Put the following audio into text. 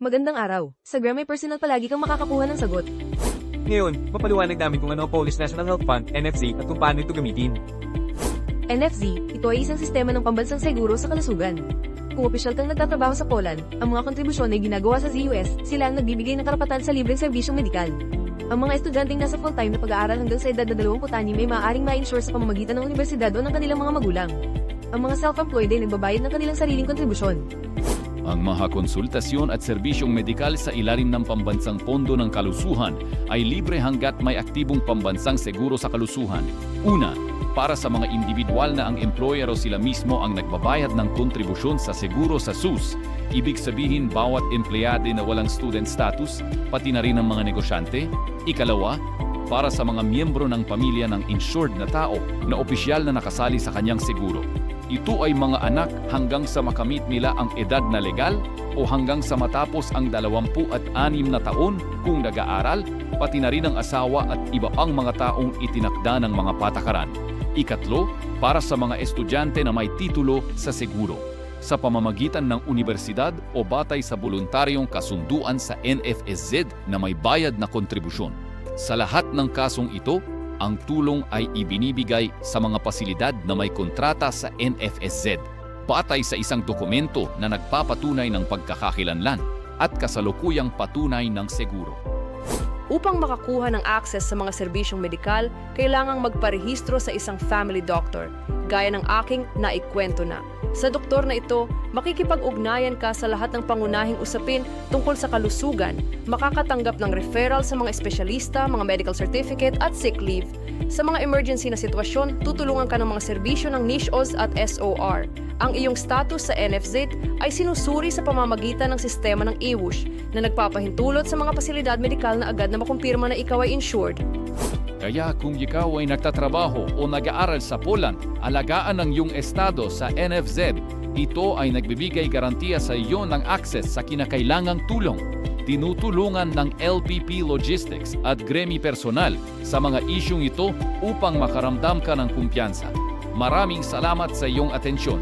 Magandang araw. Sa Gram may personal palagi kang makakakuha ng sagot. Ngayon, mapaliwanag namin kung ano ang Polish National Health Fund, NFC, at kung paano ito gamitin. NFC, ito ay isang sistema ng pambansang seguro sa kalusugan. Kung opisyal kang nagtatrabaho sa Poland, ang mga kontribusyon ay ginagawa sa ZUS, sila ang nagbibigay ng karapatan sa libreng serbisyong medikal. Ang mga estudyanteng nasa full-time na pag-aaral hanggang sa edad na 20 ay maaaring ma-insure sa pamamagitan ng universidad o ng kanilang mga magulang. Ang mga self-employed ay nagbabayad ng kanilang sariling kontribusyon. Ang mga konsultasyon at serbisyong medikal sa ilalim ng pambansang pondo ng kalusuhan ay libre hanggat may aktibong pambansang seguro sa kalusuhan. Una, para sa mga individual na ang employer o sila mismo ang nagbabayad ng kontribusyon sa seguro sa SUS. Ibig sabihin bawat empleyado na walang student status, pati na rin ang mga negosyante. Ikalawa, para sa mga miyembro ng pamilya ng insured na tao na opisyal na nakasali sa kanyang seguro. Ito ay mga anak hanggang sa makamit nila ang edad na legal o hanggang sa matapos ang 26 na taon kung nag-aaral, pati na rin ang asawa at iba pang mga taong itinakda ng mga patakaran. Ikatlo, para sa mga estudyante na may titulo sa seguro, sa pamamagitan ng universidad o batay sa voluntaryong kasunduan sa NFSZ na may bayad na kontribusyon. Sa lahat ng kasong ito, ang tulong ay ibinibigay sa mga pasilidad na may kontrata sa NFSZ, batay sa isang dokumento na nagpapatunay ng pagkakakilanlan at kasalukuyang patunay ng seguro. Upang makakuha ng access sa mga serbisyong medikal, kailangang magparehistro sa isang family doctor, gaya ng aking naikwento na. Sa doktor na ito, makikipag-ugnayan ka sa lahat ng pangunahing usapin tungkol sa kalusugan, makakatanggap ng referral sa mga espesyalista, mga medical certificate at sick leave. Sa mga emergency na sitwasyon, tutulungan ka ng mga serbisyo ng NICHOS at SOR. Ang iyong status sa NFZ ay sinusuri sa pamamagitan ng sistema ng IWUSH na nagpapahintulot sa mga pasilidad medikal na agad na makumpirma na ikaw ay insured. Kaya kung ikaw ay nagtatrabaho o nag-aaral sa Poland, alagaan ang iyong estado sa NFZ. Ito ay nagbibigay garantiya sa iyo ng access sa kinakailangang tulong. Tinutulungan ng LPP Logistics at Gremi Personal sa mga isyung ito upang makaramdam ka ng kumpiyansa. Maraming salamat sa iyong atensyon.